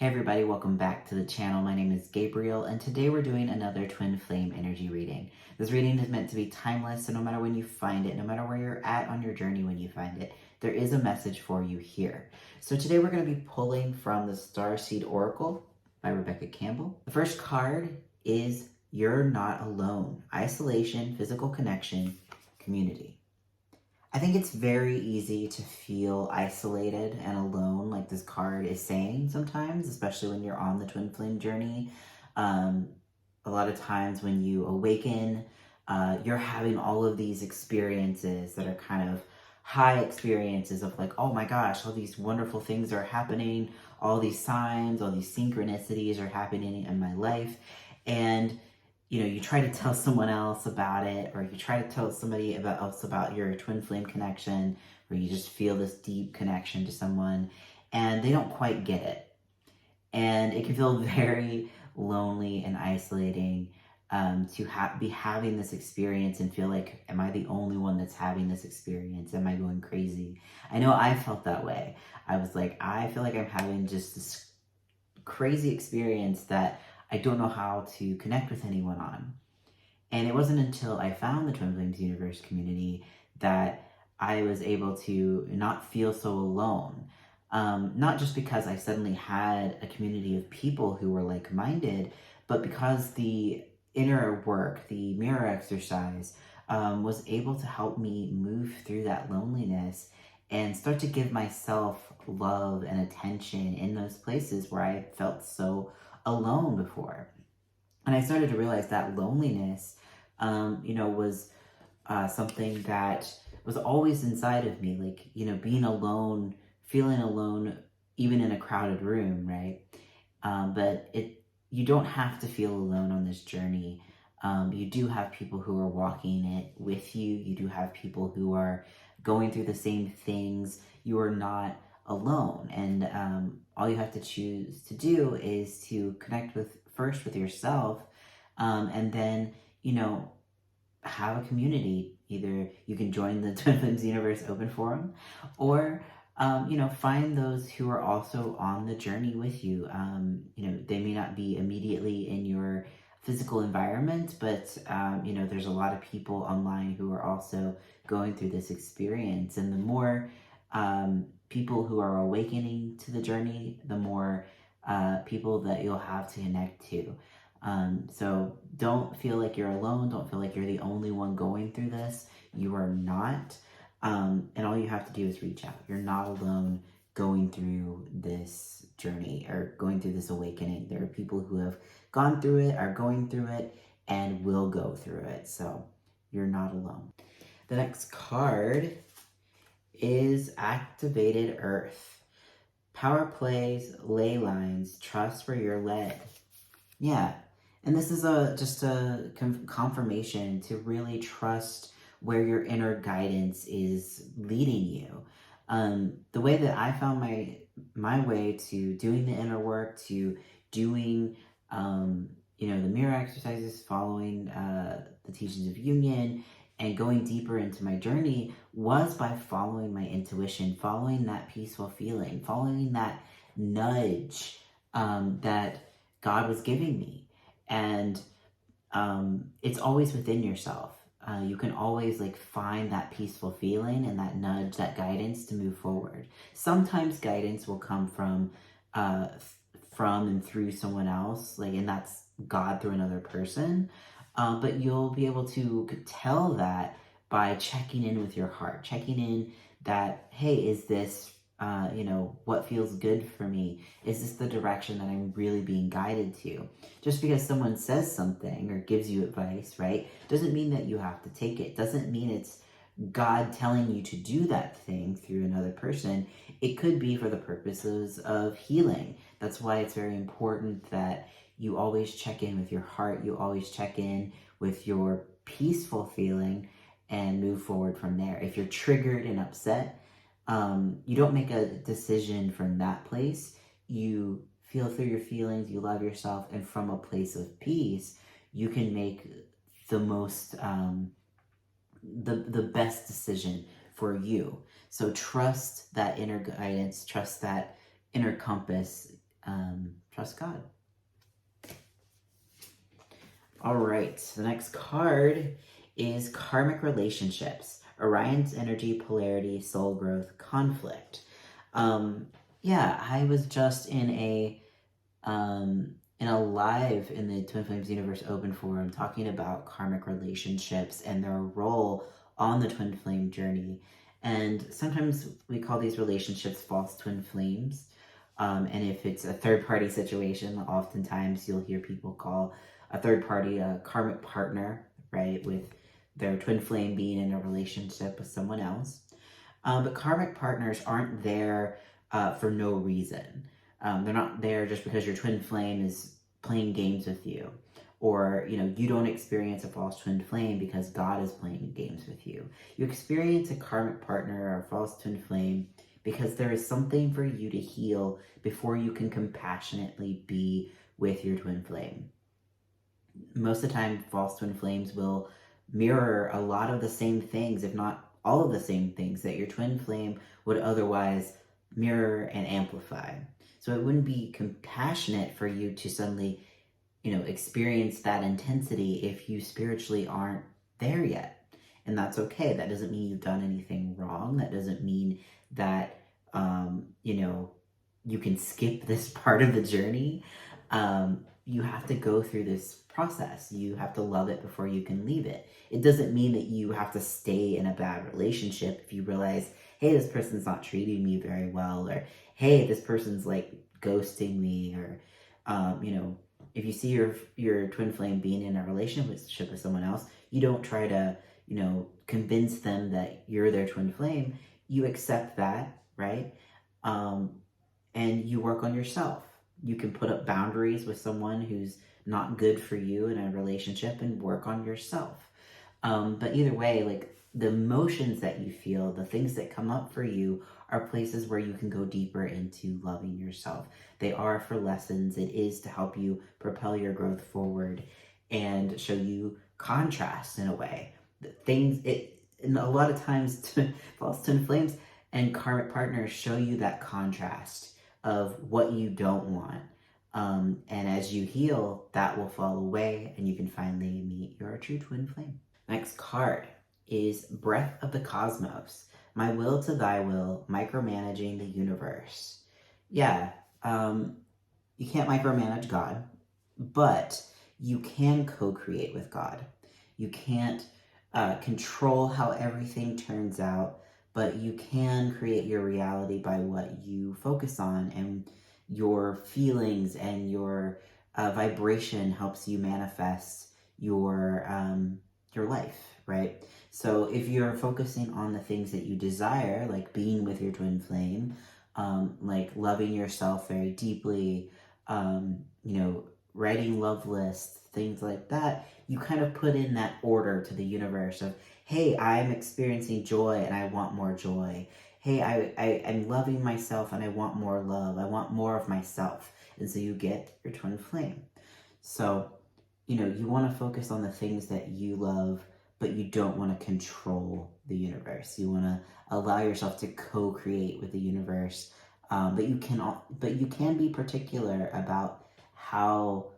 Hey everybody, welcome back to the channel. My name is Gabriel, and today we're doing another twin flame energy reading. This reading is meant to be timeless, so no matter when you find it, no matter where you're at on your journey when you find it, there is a message for you here. So today we're going to be pulling from the Starseed Oracle by Rebecca Campbell. The first card is You're Not Alone. Isolation, physical connection, community. I think it's very easy to feel isolated and alone, like this card is saying sometimes, especially when you're on the twin flame journey. A lot of times when you awaken, you're having all of these experiences that are kind of high experiences of like, oh my gosh, all these wonderful things are happening, all these signs, all these synchronicities are happening in my life. And you try to tell someone else about it, or you try to tell somebody else about your twin flame connection, or you just feel this deep connection to someone, and they don't quite get it. And it can feel very lonely and isolating to be having this experience and feel like, am I the only one that's having this experience? Am I going crazy? I know I felt that way. I was like, I feel like I'm having just this crazy experience that I don't know how to connect with anyone on. And it wasn't until I found the Twin Flames Universe community that I was able to not feel so alone. Not just because I suddenly had a community of people who were like-minded, but because the inner work, the mirror exercise, was able to help me move through that loneliness and start to give myself love and attention in those places where I felt so alone before. And I started to realize that loneliness, was something that was always inside of me. Like, being alone, feeling alone, even in a crowded room, right? But you don't have to feel alone on this journey. You do have people who are walking it with you. You do have people who are going through the same things. You are not alone. And all you have to choose to do is to connect first with yourself, and then, have a community. Either you can join the Twin Flames Universe Open Forum, or find those who are also on the journey with you. They may not be immediately in your physical environment, but there's a lot of people online who are also going through this experience. And the more people who are awakening to the journey, the more people that you'll have to connect to. So don't feel like you're alone. Don't feel like you're the only one going through this. You are not. And all you have to do is reach out. You're not alone going through this journey or going through this awakening. There are people who have gone through it, are going through it, and will go through it. So you're not alone. The next card is Activated Earth. Power plays, ley lines, trust where you're led. Yeah. And this is just a confirmation to really trust where your inner guidance is leading you. The way that I found my way to doing the inner work, to doing the mirror exercises, following the teachings of union, and going deeper into my journey was by following my intuition, following that peaceful feeling, following that nudge that God was giving me. And it's always within yourself. You can always find that peaceful feeling and that nudge, that guidance to move forward. Sometimes guidance will come from and through someone else, and that's God through another person. But you'll be able to tell that by checking in with your heart, checking in that, hey, is this what feels good for me? Is this the direction that I'm really being guided to? Just because someone says something or gives you advice, right, doesn't mean that you have to take it. Doesn't mean it's God telling you to do that thing through another person. It could be for the purposes of healing. That's why it's very important that you always check in with your heart. You always check in with your peaceful feeling and move forward from there. If you're triggered and upset, you don't make a decision from that place. You feel through your feelings, you love yourself, and from a place of peace, you can make the most, the best decision for you. So trust that inner guidance, trust that inner compass, trust God. All right, the next card is Karmic Relationships, Orion's Energy, Polarity, Soul Growth, Conflict. Yeah, I was just in a live in the Twin Flames Universe Open Forum talking about karmic relationships and their role on the twin flame journey. And sometimes we call these relationships false twin flames. And if it's a third party situation, oftentimes you'll hear people call a third party a karmic partner, right? With their twin flame being in a relationship with someone else. But karmic partners aren't there for no reason. They're not there just because your twin flame is playing games with you, or you don't experience a false twin flame because God is playing games with you. You experience a karmic partner or a false twin flame because there is something for you to heal before you can compassionately be with your twin flame. Most of the time, false twin flames will mirror a lot of the same things, if not all of the same things, that your twin flame would otherwise mirror and amplify. So it wouldn't be compassionate for you to suddenly, experience that intensity if you spiritually aren't there yet. And that's okay. That doesn't mean you've done anything wrong. That doesn't mean that, you can skip this part of the journey. You have to go through this process. You have to love it before you can leave it. It doesn't mean that you have to stay in a bad relationship if you realize, hey, this person's not treating me very well, or hey, this person's like ghosting me, or if you see your twin flame being in a relationship with someone else, you don't try to convince them that you're their twin flame. You accept that, right? And you work on yourself. You can put up boundaries with someone who's not good for you in a relationship and work on yourself. But either way, like the emotions that you feel, the things that come up for you are places where you can go deeper into loving yourself. They are for lessons. It is to help you propel your growth forward and show you contrast in a way. And a lot of times, false twin flames and karmic partners show you that contrast of what you don't want. And as you heal, that will fall away and you can finally meet your true twin flame. Next card is Breath of the Cosmos. My will to thy will, micromanaging the universe. Yeah, you can't micromanage God, but you can co-create with God. You can't control how everything turns out, but you can create your reality by what you focus on, and your feelings and your vibration helps you manifest your life, right? So if you're focusing on the things that you desire, like being with your twin flame, like loving yourself very deeply, writing love lists, things like that, you kind of put in that order to the universe of, hey, I'm experiencing joy and I want more joy. Hey, I'm loving myself and I want more love. I want more of myself. And so you get your twin flame. So, you want to focus on the things that you love, but you don't want to control the universe. You want to allow yourself to co-create with the universe. But you can be particular about how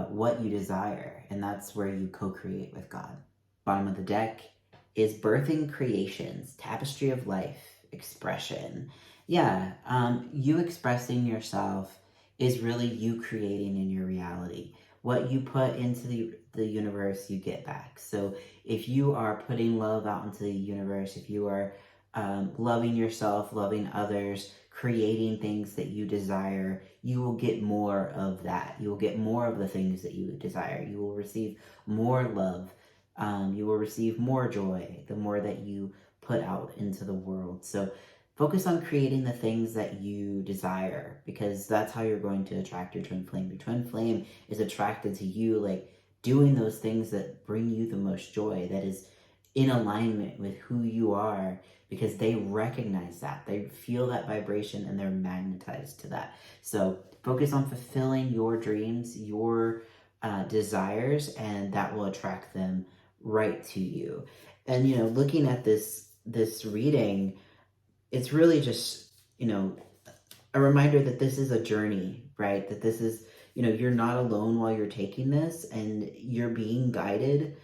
what you desire, and that's where you co-create with God. Bottom of the deck is Birthing Creations, Tapestry of Life, Expression. Yeah, you expressing yourself is really you creating in your reality. What you put into the universe, you get back. So if you are putting love out into the universe, if you are loving yourself, loving others, creating things that you desire, you will get more of that. You will get more of the things that you desire. You will receive more love. You will receive more joy the more that you put out into the world. So focus on creating the things that you desire, because that's how you're going to attract your twin flame. Your twin flame is attracted to you, like doing those things that bring you the most joy, that is in alignment with who you are, because they recognize that. They feel that vibration and they're magnetized to that. So focus on fulfilling your dreams, your desires, and that will attract them right to you. And, looking at this reading, it's really just, a reminder that this is a journey. right? That this is, you're not alone while you're taking this, and you're being guided.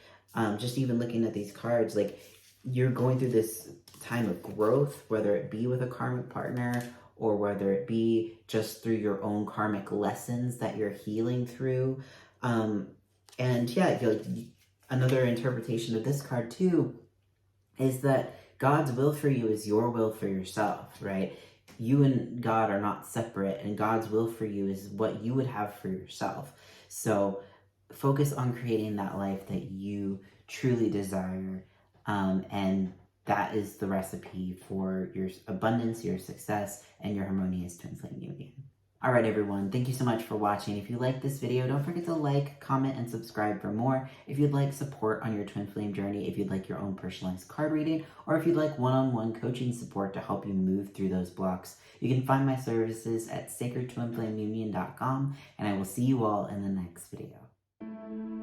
Just even looking at these cards, like, you're going through this time of growth, whether it be with a karmic partner or whether it be just through your own karmic lessons that you're healing through. And yeah, another interpretation of this card too is that God's will for you is your will for yourself, right? You and God are not separate, and God's will for you is what you would have for yourself. So focus on creating that life that you truly desire, and that is the recipe for your abundance, your success, and your harmonious twin flame union. All right, everyone, thank you so much for watching. If you like this video, don't forget to like, comment, and subscribe for more. If you'd like support on your twin flame journey, if you'd like your own personalized card reading, or if you'd like one-on-one coaching support to help you move through those blocks, you can find my services at SacredTwinFlameUnion.com, and I will see you all in the next video.